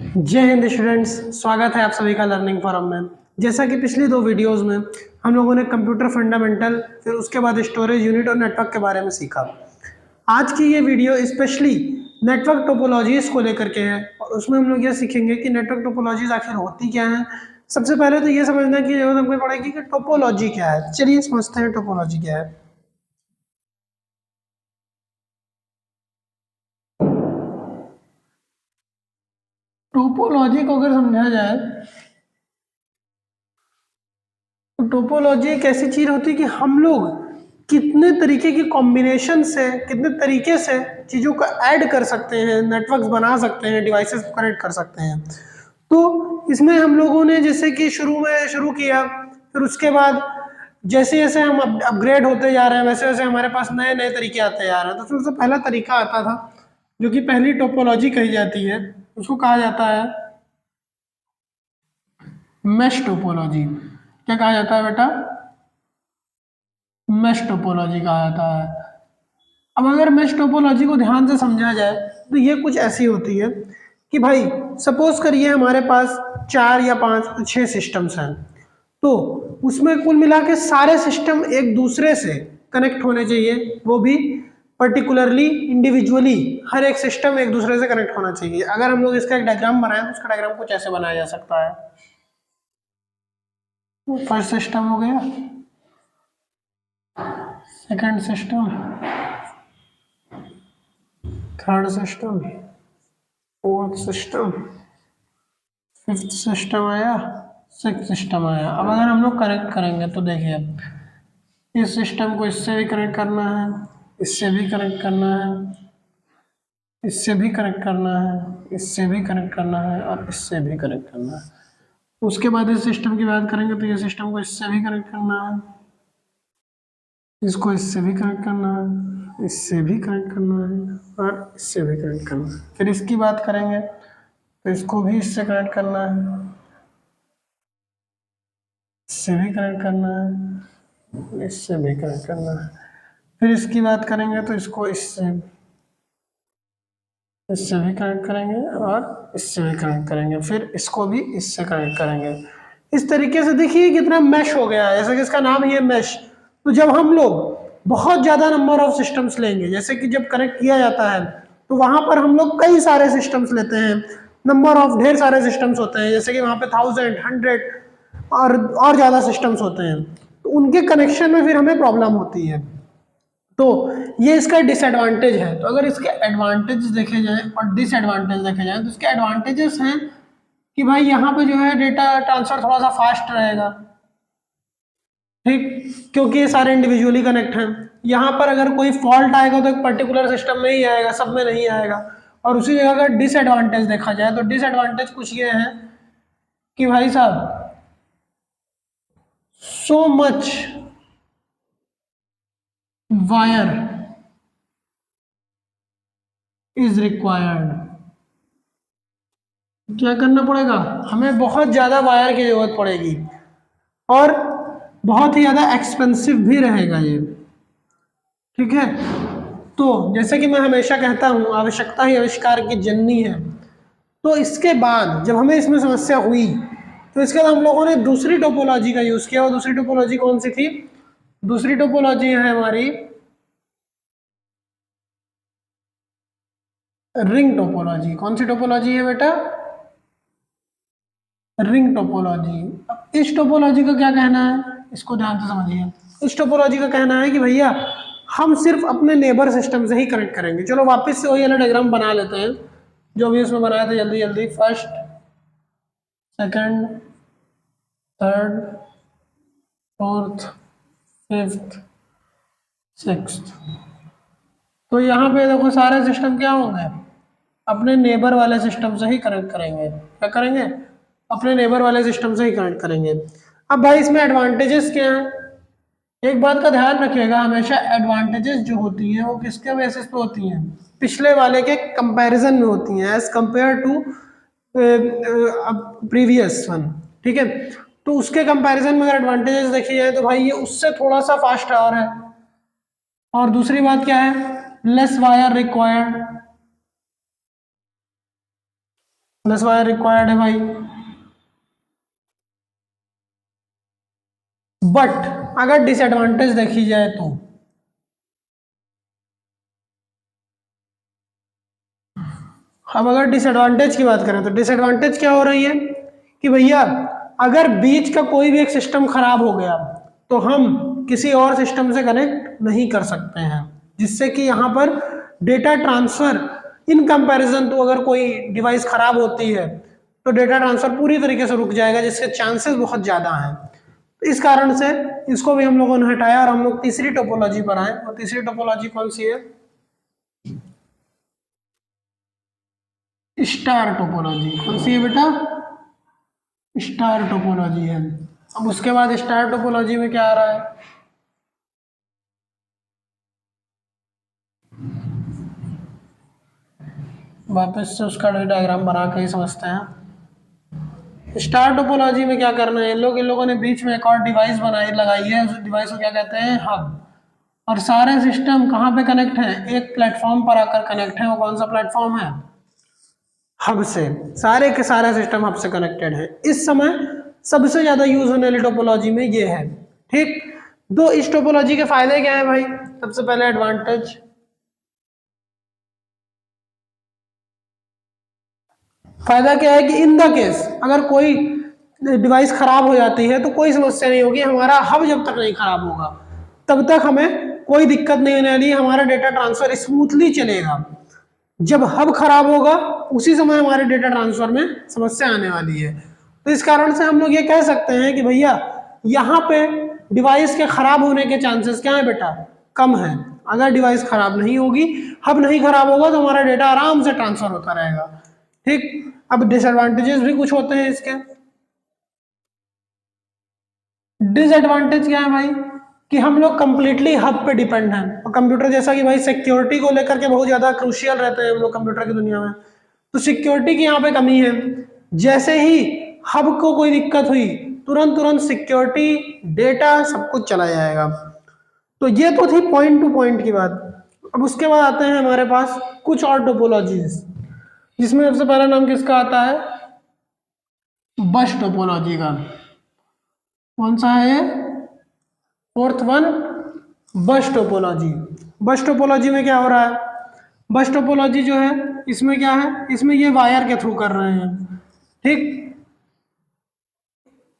जय हिंद स्टूडेंट्स, स्वागत है आप सभी का लर्निंग फॉरम में। जैसा कि पिछली दो वीडियोस में हम लोगों ने कंप्यूटर फंडामेंटल, फिर उसके बाद स्टोरेज यूनिट और नेटवर्क के बारे में सीखा। आज की ये वीडियो स्पेशली नेटवर्क टोपोलॉजीज को लेकर के है और उसमें हम लोग ये सीखेंगे कि नेटवर्क टोपोलॉजीज आखिर होती क्या है। सबसे पहले तो ये समझना की जरूरत हमको पड़ेगी कि टोपोलॉजी क्या है। चलिए समझते हैं टोपोलॉजी क्या है। टोपोलॉजी को अगर समझा जाए तो टोपोलॉजी एक ऐसी चीज होती है कि हम लोग कितने तरीके की कॉम्बिनेशन से, कितने तरीके से चीज़ों को ऐड कर सकते हैं, नेटवर्क्स बना सकते हैं, डिवाइसेस को कनेक्ट कर सकते हैं। तो इसमें हम लोगों ने जैसे कि शुरू में शुरू किया, फिर उसके बाद जैसे जैसे हम अपग्रेड होते जा रहे हैं वैसे वैसे हमारे पास नए नए तरीके आते जा रहे हैं। तो सबसे पहला तरीका आता था जो कि पहली टोपोलॉजी कही जाती है, उसको कहा जाता है मेश टोपोलॉजी। क्या कहा जाता है बेटा? मेश टोपोलॉजी कहा जाता है। अब अगर मेश टोपोलॉजी को ध्यान से समझा जाए तो ये कुछ ऐसी होती है कि भाई सपोज करिए हमारे पास 4 या 5 6 सिस्टम्स हैं, तो उसमें कुल मिला के सारे सिस्टम एक दूसरे से कनेक्ट होने चाहिए, वो भी पर्टिकुलरली इंडिविजुअली हर एक सिस्टम एक दूसरे से कनेक्ट होना चाहिए। अगर हम लोग इसका एक डायग्राम बनाएं तो उसका डायग्राम कुछ ऐसे बनाया जा सकता है। फर्स्ट सिस्टम हो गया, second system, third system, fourth system, fifth system आया, सिक्स्थ सिस्टम आया। अब अगर हम लोग कनेक्ट करेंगे तो देखिए इस सिस्टम को इससे भी कनेक्ट करना है, इससे भी कनेक्ट करना है, इससे भी कनेक्ट करना है, इससे भी कनेक्ट करना है और इससे भी कनेक्ट करना है। उसके बाद इस सिस्टम की बात करेंगे तो ये सिस्टम को इससे भी कनेक्ट करना है, इसको इससे भी कनेक्ट करना है, इससे भी कनेक्ट करना है और इससे भी कनेक्ट करना है। फिर इसकी बात करेंगे तो इसको भी इससे कनेक्ट करना है, इससे भी कनेक्ट करना है, इससे भी कनेक्ट करना है। फिर इसकी बात करेंगे तो इसको इससे भी कनेक्ट करेंगे और इससे भी कनेक्ट करेंगे, फिर इसको भी इससे कनेक्ट करेंगे। इस तरीके से देखिए कितना मैश हो गया है, जैसे कि इसका नाम ही है मैश। तो जब हम लोग बहुत ज़्यादा नंबर ऑफ सिस्टम्स लेंगे, जैसे कि जब कनेक्ट किया जाता है तो वहाँ पर हम लोग कई सारे सिस्टम्स लेते हैं, नंबर ऑफ ढेर सारे सिस्टम्स होते हैं, जैसे कि वहाँ पे 1000 100 और ज़्यादा सिस्टम्स होते हैं। तो उनके कनेक्शन में फिर हमें प्रॉब्लम होती है। तो ये इसका डिसएडवांटेज है। तो अगर इसके एडवांटेज देखे जाएं और डिसएडवांटेज देखे जाएं तो इसके एडवांटेजेस हैं कि भाई यहाँ पे जो है डेटा ट्रांसफर थोड़ा सा फास्ट रहेगा, ठीक, क्योंकि ये सारे इंडिविजुअली कनेक्ट हैं। यहाँ पर अगर कोई फॉल्ट आएगा तो एक पर्टिकुलर सिस्टम में ही आएगा, सब में नहीं आएगा। और उसी जगह अगर डिसएडवांटेज देखा जाए तो डिसएडवांटेज कुछ ये है कि भाई साहब so much wire is required. क्या करना पड़ेगा? हमें बहुत ज़्यादा वायर की ज़रूरत पड़ेगी और बहुत ही ज़्यादा एक्सपेंसिव भी रहेगा ये, ठीक है। तो जैसे कि मैं हमेशा कहता हूँ आवश्यकता ही आविष्कार की जननी है। तो इसके बाद जब हमें इसमें समस्या हुई तो इसके बाद हम लोगों ने दूसरी टोपोलॉजी का यूज़ किया। और दूसरी टोपोलॉजी कौन सी थी? दूसरी टोपोलॉजी है हमारी रिंग टोपोलॉजी। कौन सी टोपोलॉजी है बेटा? Ring topology. अब इस टोपोलॉजी का क्या कहना है, इसको ध्यान से समझिए। इस टोपोलॉजी का कहना है कि भैया हम सिर्फ अपने नेबर सिस्टम से ही कनेक्ट करेंगे। चलो वापस से वही वाला डायग्राम बना लेते हैं जो भी उसमें बनाया था, जल्दी जल्दी। First, second, third, fourth, fifth, sixth. तो यहाँ पे देखो सारे सिस्टम क्या होंगे, अपने नेबर वाले सिस्टम से ही कनेक्ट करेंगे। क्या करेंगे? अपने नेबर वाले सिस्टम से ही कनेक्ट करेंगे। अब भाई इसमें एडवांटेजेस क्या हैं? एक बात का ध्यान रखिएगा, हमेशा एडवांटेजेस जो होती हैं वो किसके बेसिस पे होती हैं? पिछले वाले के कंपैरिजन में होती हैं, as compare to previous one, ठीक है। तो उसके कंपैरिजन में अगर एडवांटेजेस देखी जाए तो भाई ये उससे थोड़ा सा फास्ट और है। और दूसरी बात क्या है? Less wire required. Plus wire required है भाई। बट अगर डिसएडवांटेज देखी जाए तो अब अगर डिसएडवांटेज की बात करें तो डिसएडवांटेज क्या हो रही है कि भैया अगर बीच का कोई भी एक सिस्टम खराब हो गया तो हम किसी और सिस्टम से कनेक्ट नहीं कर सकते हैं, जिससे कि यहाँ पर डेटा ट्रांसफर इन कंपैरिजन तो अगर कोई डिवाइस खराब होती है तो डेटा ट्रांसफर पूरी तरीके से रुक जाएगा, जिसके चांसेस बहुत ज़्यादा हैं। तो इस कारण से इसको भी हम लोगों ने हटाया और हम लोग तीसरी टोपोलॉजी पर आए। और तीसरी टोपोलॉजी कौन सी है? Star topology. कौन सी है बेटा? स्टार टोपोलॉजी है। अब उसके बाद स्टार टोपोलॉजी में क्या आ रहा है? वापस से उसका डायग्राम बना के ही समझते हैं। स्टार टोपोलॉजी में क्या करना है, इन लोगों ने बीच में एक और डिवाइस लगाई है। उस डिवाइस को क्या कहते हैं? हब। और सारे सिस्टम कहाँ पे कनेक्ट हैं? एक प्लेटफॉर्म पर आकर कनेक्ट है। वो कौन सा प्लेटफॉर्म है? हब से। सारे के सारे सिस्टम हब से कनेक्टेड है। इस समय सबसे ज्यादा यूज होने वाली टोपोलॉजी में ये है। ठीक। दो इस टोपोलॉजी के फायदे क्या है भाई? सबसे पहले एडवांटेज, फायदा क्या है कि इन द केस अगर कोई डिवाइस खराब हो जाती है तो कोई समस्या नहीं होगी। हमारा हब जब तक नहीं खराब होगा तब तक हमें कोई दिक्कत नहीं होने वाली, हमारा डेटा ट्रांसफर स्मूथली चलेगा। जब हब खराब होगा उसी समय हमारे डेटा ट्रांसफर में समस्या आने वाली है। तो इस कारण से हम लोग ये कह सकते हैं कि भैया यहाँ पे डिवाइस के खराब होने के चांसेस क्या है बेटा? कम है। अगर डिवाइस खराब नहीं होगी, हब नहीं खराब होगा तो हमारा डेटा आराम से ट्रांसफर होता रहेगा। ठीक। अब डिसएडवांटेजेस भी कुछ होते हैं इसके। डिसएडवांटेज क्या है भाई? कि हम लोग कंप्लीटली हब पे डिपेंड हैं। और कंप्यूटर जैसा कि भाई सिक्योरिटी को लेकर के बहुत ज्यादा क्रूशियल रहते हैं हम लोग कंप्यूटर की दुनिया में, तो सिक्योरिटी की यहाँ पे कमी है। जैसे ही हब को कोई दिक्कत हुई तुरंत तुरंत सिक्योरिटी डेटा सब कुछ चला जाएगा। तो ये तो थी पॉइंट टू पॉइंट की बात। अब उसके बाद आते हैं हमारे पास कुछ और टोपोलॉजीज, जिसमें सबसे पहला नाम किसका आता है? बस टोपोलॉजी का। कौन सा है? फोर्थ वन, बस टोपोलॉजी। बस टोपोलॉजी में क्या हो रहा है? बस टोपोलॉजी जो है इसमें क्या है? इसमें ये वायर के थ्रू कर रहे हैं। ठीक।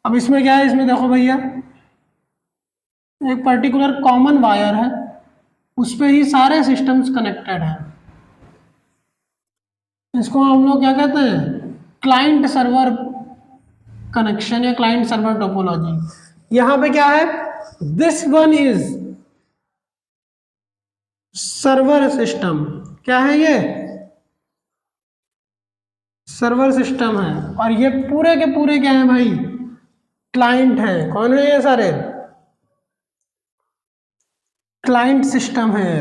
अब इसमें क्या है? इसमें देखो भैया एक पर्टिकुलर कॉमन वायर है, उस पे ही सारे सिस्टम्स कनेक्टेड हैं। इसको हम लोग क्या कहते हैं? क्लाइंट सर्वर कनेक्शन या क्लाइंट सर्वर टोपोलॉजी। यहां पे क्या है? This one is server system. क्या है ये? सर्वर सिस्टम है। और ये पूरे के पूरे क्या है भाई? क्लाइंट है। कौन है ये सारे? क्लाइंट सिस्टम है।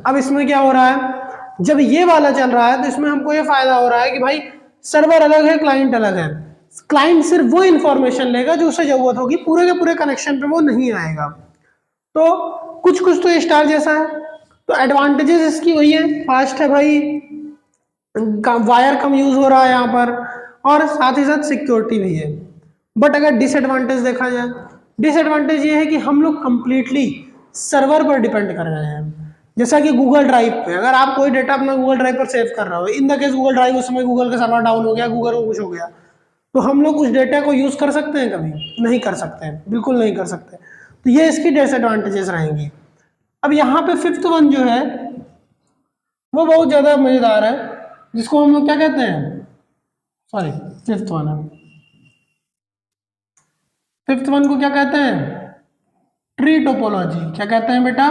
अब इसमें क्या हो रहा है? जब ये वाला चल रहा है तो इसमें हमको ये फायदा हो रहा है कि भाई सर्वर अलग है, क्लाइंट अलग है। क्लाइंट सिर्फ वो इंफॉर्मेशन लेगा जो उसे जरूरत होगी, पूरे के पूरे कनेक्शन पे वो नहीं आएगा। तो कुछ कुछ तो स्टार जैसा है। तो एडवांटेजेस इसकी वही है, फास्ट है भाई, वायर कम यूज हो रहा है यहाँ पर, और साथ ही साथ सिक्योरिटी भी है। बट अगर डिसएडवांटेज देखा जाए, डिसएडवांटेज ये है कि हम लोग कंप्लीटली सर्वर पर डिपेंड कर रहे हैं। जैसा कि गूगल ड्राइव पे अगर आप कोई डेटा अपना गूगल ड्राइव पर सेव कर रहे हो, in the case Google drive उस समय गूगल का सर्वर डाउन हो गया, गूगल को कुछ हो गया, तो हम लोग उस डेटा को यूज कर सकते हैं? कभी नहीं कर सकते हैं, बिल्कुल नहीं कर सकते। तो ये इसकी डिसएडवांटेजेस रहेंगी। अब यहाँ पे फिफ्थ वन जो है वो बहुत ज्यादा मजेदार है, जिसको हम लोग क्या कहते हैं? सॉरी, फिफ्थ वन है। फिफ्थ वन को क्या कहते हैं? Tree topology. क्या कहते हैं बेटा?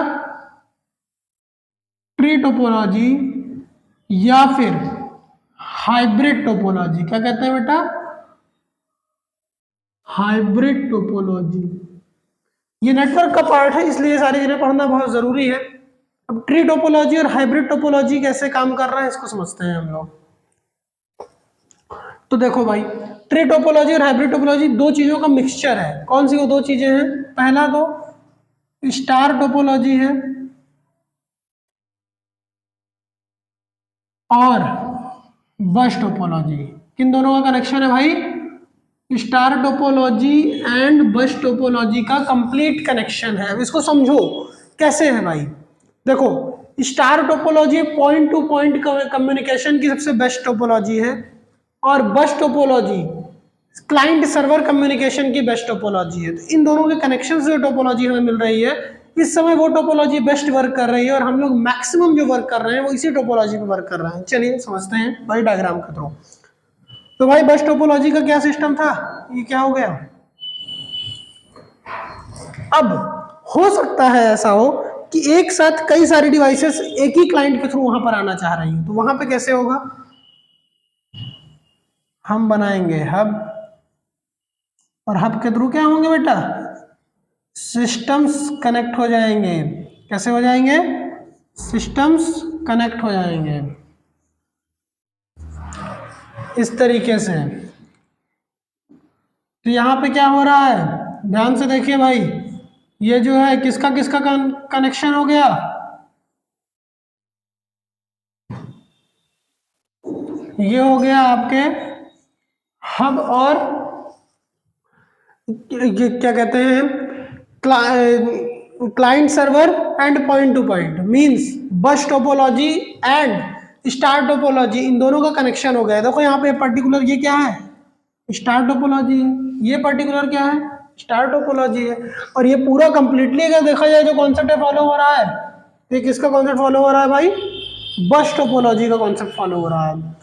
ट्री टोपोलॉजी या फिर हाइब्रिड टोपोलॉजी। क्या कहते हैं बेटा? Hybrid topology. ये नेटवर्क का पार्ट है, इसलिए ये सारी चीजें पढ़ना बहुत जरूरी है। अब ट्री टोपोलॉजी और हाइब्रिड टोपोलॉजी कैसे काम कर रहा है इसको समझते हैं हम लोग। तो देखो भाई, ट्री टोपोलॉजी और हाइब्रिड टोपोलॉजी दो चीजों का मिक्सचर है। कौन सी वो दो चीजें हैं? पहला तो स्टार टोपोलॉजी है और बस टोपोलॉजी। किन दोनों का कनेक्शन है भाई? स्टार टोपोलॉजी एंड बस टोपोलॉजी का कंप्लीट कनेक्शन है। अब इसको समझो कैसे है भाई। देखो, star topology point to point communication की सबसे बेस्ट टोपोलॉजी है, और बस टोपोलॉजी क्लाइंट सर्वर कम्युनिकेशन की बेस्ट टोपोलॉजी है। तो इन दोनों के कनेक्शन से जो टोपोलॉजी हमें मिल रही है, इस समय वो टोपोलॉजी बेस्ट वर्क कर रही है, और हम लोग मैक्सिमम जो वर्क कर रहे हैं वो इसी टोपोलॉजी पे वर्क कर रहे हैं। चलिए समझते हैं भाई डायग्राम के थ्रू। तो भाई बस टोपोलॉजी का क्या सिस्टम था, ये क्या हो गया? अब हो सकता है ऐसा हो कि एक साथ कई सारी डिवाइसेस एक ही क्लाइंट के थ्रू वहां पर आना चाह रही हो, तो वहां पे कैसे होगा? हम बनाएंगे हब, और हब के थ्रू क्या होंगे बेटा? सिस्टम्स कनेक्ट हो जाएंगे। कैसे हो जाएंगे? सिस्टम्स कनेक्ट हो जाएंगे इस तरीके से। तो यहां पे क्या हो रहा है, ध्यान से देखिए भाई, ये जो है किसका किसका कनेक्शन हो गया? ये हो गया आपके हब और ये क्या कहते हैं, client server and point to point, means bus topology and star topology, इन दोनों का कनेक्शन हो गया। देखो यहाँ पे पर्टिकुलर ये क्या है? स्टार टोपोलॉजी है। ये पर्टिकुलर क्या है? स्टार टोपोलॉजी है। और ये पूरा कंप्लीटली अगर देखा जाए जो कॉन्सेप्ट फॉलो हो रहा है, ये किसका कॉन्सेप्ट फॉलो हो रहा है भाई? बस टोपोलॉजी का कॉन्सेप्ट फॉलो हो रहा है।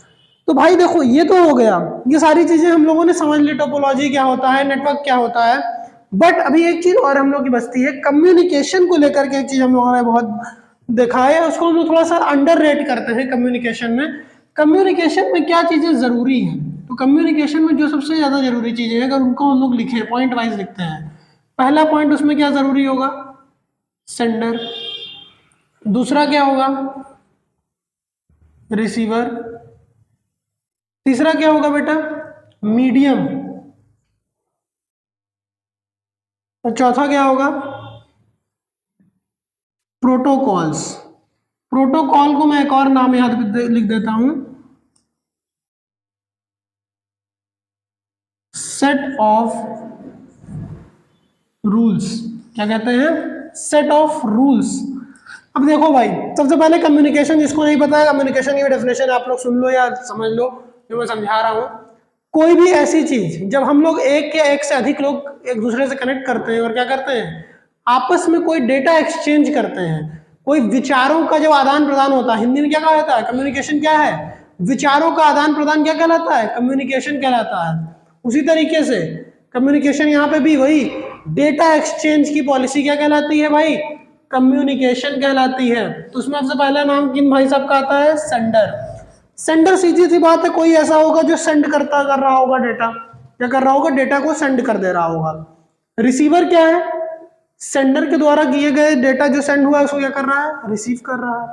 तो भाई देखो, ये तो हो गया, ये सारी चीजें हम लोगों ने समझ ली, टोपोलॉजी क्या होता है, नेटवर्क क्या होता है। बट अभी एक चीज और हम लोग की बचती है, कम्युनिकेशन को लेकर के एक चीज हम लोगों ने बहुत देखा है, उसको हम लोग थोड़ा सा अंडर रेट करते हैं कम्युनिकेशन में। कम्युनिकेशन में क्या चीजें जरूरी है? तो कम्युनिकेशन में जो सबसे ज्यादा जरूरी चीजें हैं, अगर उनको हम लोग लिखे पॉइंट वाइज लिखते हैं, पहला पॉइंट उसमें क्या जरूरी होगा? सेंडर। दूसरा क्या होगा? रिसीवर। तीसरा क्या होगा बेटा? मीडियम। और चौथा क्या होगा? प्रोटोकॉल्स। प्रोटोकॉल को मैं एक और नाम यहां पे लिख देता हूं, सेट ऑफ रूल्स। क्या कहते हैं? Set of rules. अब देखो भाई, सबसे पहले कम्युनिकेशन, जिसको नहीं पता है कम्युनिकेशन की डेफिनेशन आप लोग सुन लो या समझ लो जो मैं समझा रहा हूं। कोई भी ऐसी चीज जब हम लोग एक या एक से अधिक लोग एक दूसरे से कनेक्ट करते हैं और क्या करते हैं, आपस में कोई डेटा एक्सचेंज करते हैं, कोई विचारों का जब आदान प्रदान होता है, हिंदी में क्या कहा जाता है? कम्युनिकेशन क्या है? विचारों का आदान प्रदान क्या कहलाता है? कम्युनिकेशन कहलाता है। उसी तरीके से कम्युनिकेशन यहाँ पे भी वही डेटा एक्सचेंज की पॉलिसी क्या कहलाती है भाई? कम्युनिकेशन कहलाती है। तो उसमें सबसे पहला नाम किन भाई साहब का आता है? सेंडर। सेंडर सीधी सी बात है, कोई ऐसा होगा जो सेंड कर रहा होगा डेटा, क्या कर रहा होगा? डेटा को सेंड कर दे रहा होगा। रिसीवर क्या है? सेंडर के द्वारा किए गए डेटा जो सेंड हुआ है उसको क्या कर रहा है? रिसीव कर रहा है।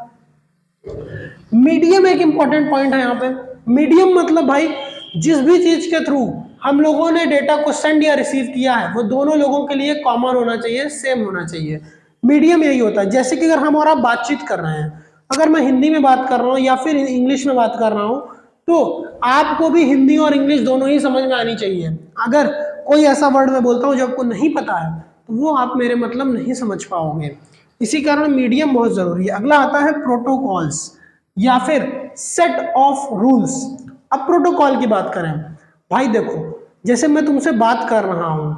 मीडियम एक इंपॉर्टेंट पॉइंट है यहाँ पे। मीडियम मतलब भाई जिस भी चीज के थ्रू हम लोगों ने डेटा को सेंड या रिसीव किया है वो दोनों लोगों के लिए कॉमन होना चाहिए, सेम होना चाहिए। मीडियम यही होता है। जैसे कि अगर हम और आप बातचीत कर रहे हैं, अगर मैं हिंदी में बात कर रहा हूँ या फिर इंग्लिश में बात कर रहा हूँ, तो आपको भी हिंदी और इंग्लिश दोनों ही समझ में आनी चाहिए। अगर कोई ऐसा वर्ड मैं बोलता हूँ जो आपको नहीं पता है तो वो आप मेरे मतलब नहीं समझ पाओगे। इसी कारण मीडियम बहुत जरूरी है। अगला आता है प्रोटोकॉल्स या फिर सेट ऑफ रूल्स। अब प्रोटोकॉल की बात करें, भाई देखो, जैसे मैं तुमसे बात कर रहा हूं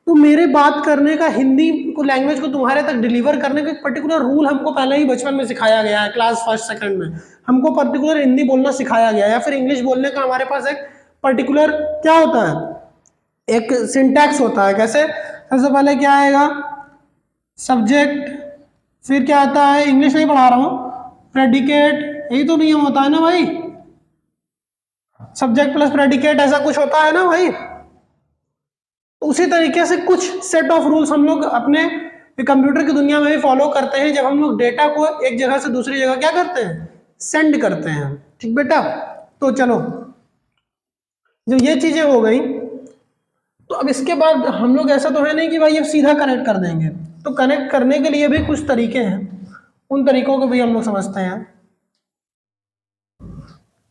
तो मेरे बात करने का, हिंदी को लैंग्वेज को तुम्हारे तक डिलीवर करने का एक पर्टिकुलर रूल हमको पहले ही बचपन में सिखाया गया है। क्लास फर्स्ट सेकंड में हमको पर्टिकुलर हिंदी बोलना सिखाया गया है, या फिर इंग्लिश बोलने का हमारे पास एक पर्टिकुलर क्या होता है, एक सिंटैक्स होता है। कैसे? सबसे पहले क्या आएगा? सब्जेक्ट, फिर क्या आता है, इंग्लिश नहीं पढ़ा रहा हूं, प्रेडिकेट, यही तो नियम होता है ना भाई, सब्जेक्ट प्लस प्रेडिकेट, ऐसा कुछ होता है ना भाई। उसी तरीके से कुछ सेट ऑफ रूल्स हम लोग अपने कंप्यूटर की दुनिया में भी फॉलो करते हैं जब हम लोग डेटा को एक जगह से दूसरी जगह क्या करते हैं? सेंड करते हैं। ठीक बेटा? तो चलो, जब ये चीजें हो गई तो अब इसके बाद हम लोग, ऐसा तो है नहीं कि भाई अब सीधा कनेक्ट कर देंगे, तो कनेक्ट करने के लिए भी कुछ तरीके हैं, उन तरीकों को भी हम लोग समझते हैं।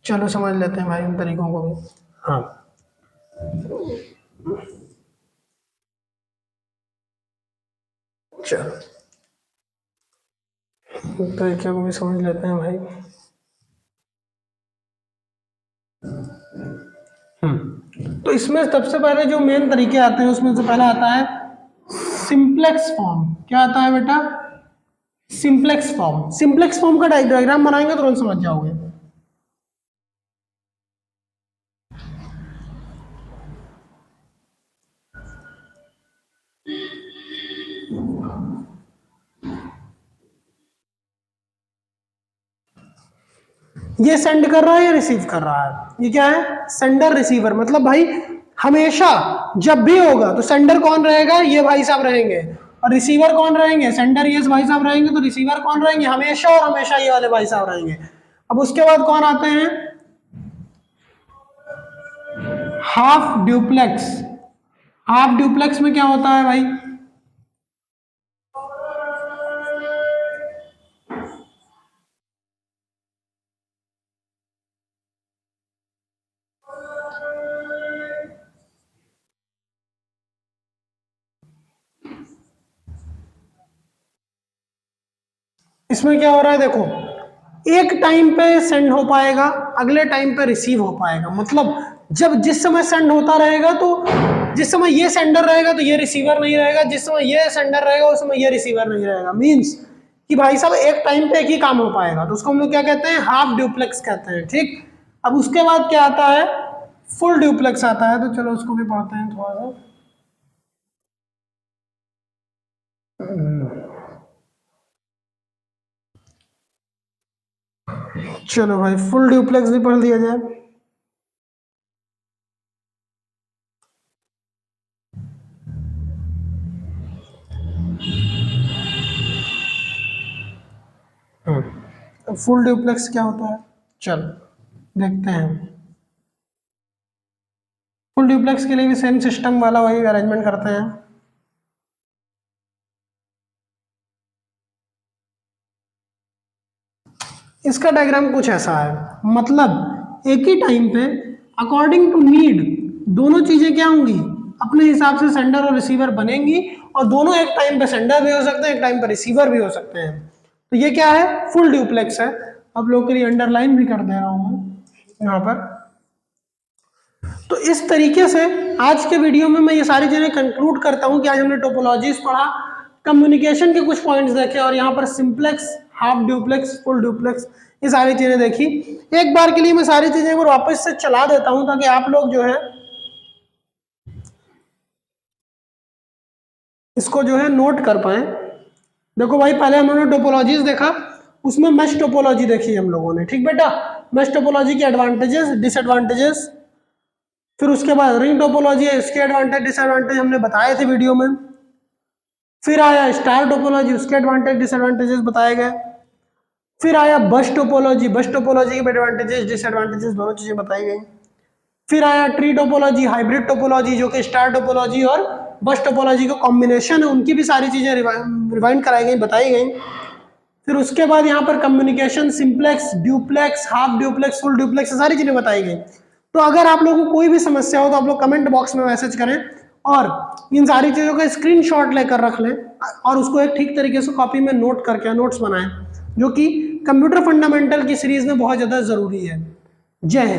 चलो समझ लेते हैं भाई उन तरीकों को भी। हाँ, चलो तरीके को भी समझ लेते हैं भाई। तो इसमें सबसे पहले जो मेन तरीके आते हैं उसमें से पहला आता है सिंप्लेक्स फॉर्म। क्या आता है बेटा? Simplex form. सिंप्लेक्स फॉर्म का डायग्राम बनाएंगे तुरंत समझ जाओगे। ये सेंड कर रहा है या रिसीव कर रहा है? ये क्या है? Sender receiver. मतलब भाई हमेशा जब भी होगा तो सेंडर कौन रहेगा? ये भाई साहब रहेंगे। और रिसीवर कौन रहेंगे? सेंडर ये भाई साहब रहेंगे। तो रिसीवर कौन रहेंगे? हमेशा और हमेशा ये वाले भाई साहब रहेंगे। अब उसके बाद कौन आते हैं? Half duplex. हाफ ड्यूप्लेक्स में क्या होता है भाई? इसमें क्या हो रहा है देखो, एक टाइम पे सेंड हो पाएगा, अगले टाइम पे रिसीव हो पाएगा। मतलब जब जिस समय सेंड होता रहेगा तो जिस समय ये सेंडर रहेगा तो ये रिसीवर नहीं रहेगा, जिस समय ये सेंडर रहेगा उस समय ये रिसीवर नहीं रहेगा। मींस कि भाई साहब एक टाइम पे एक ही काम हो पाएगा। तो उसको हम लोग क्या कहते हैं? हाफ ड्यूप्लेक्स कहते हैं। ठीक। अब उसके बाद क्या आता है? फुल ड्यूप्लेक्स आता है। तो चलो उसको भी पढ़ते हैं थोड़ा सा। चलो भाई फुल ड्यूप्लेक्स भी पढ़ लिया जाए। फुल ड्यूप्लेक्स क्या होता है? चलो देखते हैं। फुल ड्यूप्लेक्स के लिए भी सेम सिस्टम वाला वही अरेंजमेंट करते हैं। इसका डायग्राम कुछ ऐसा है। मतलब एक ही टाइम पे अकॉर्डिंग टू नीड दोनों चीजें क्या होंगी? अपने हिसाब से सेंडर और रिसीवर बनेंगी। और दोनों एक टाइम पे सेंडर भी हो सकते हैं, एक टाइम पे रिसीवर भी हो सकते हैं। तो ये क्या है? फुल ड्यूप्लेक्स है। आप लोगों के लिए अंडरलाइन भी कर दे रहा हूं मैं यहाँ पर। तो इस तरीके से आज के वीडियो में मैं ये सारी चीजें कंक्लूड करता हूं कि आज हमने टोपोलॉजीज पढ़ा, कम्युनिकेशन के कुछ पॉइंट्स देखे, और यहाँ पर simplex, half duplex, full duplex, ये सारी चीजें देखी। एक बार के लिए मैं सारी चीजें एक बार वापस से चला देता हूं ताकि आप लोग जो है इसको जो है नोट कर पाए। देखो भाई पहले हम लोगों ने टोपोलॉजीज देखा, उसमें मैश टोपोलॉजी देखी हम लोगों ने। ठीक बेटा? मैश टोपोलॉजी के एडवांटेजेस, डिसएडवांटेजेस। फिर उसके बाद रिंग टोपोलॉजी है, इसके एडवांटेज डिसएडवांटेज हमने बताए थे वीडियो में। फिर आया स्टार टोपोलॉजी, उसके एडवांटेज डिसएडवांटेजेस बताए गए। फिर आया बस टोपोलॉजी, बस टोपोलॉजी के एडवांटेजेस डिसएडवांटेजेस दोनों चीजें बताई गई। फिर आया ट्री टोपोलॉजी, हाइब्रिड टोपोलॉजी, जो कि स्टार टोपोलॉजी और बस टोपोलॉजी का कॉम्बिनेशन है, उनकी भी सारी चीजें रिवाइंड कराई गई, बताई गई। फिर उसके बाद यहाँ पर communication, simplex, duplex, half duplex, full duplex, सारी चीजें बताई गई। तो अगर आप लोगों को कोई भी समस्या हो तो आप लोग कमेंट बॉक्स में मैसेज करें और इन सारी चीजों का स्क्रीनशॉट लेकर रख लें और उसको एक ठीक तरीके से कॉपी में नोट करके नोट्स बनाएं, जो कि कंप्यूटर फंडामेंटल की सीरीज में बहुत ज्यादा जरूरी है। जय हिंद।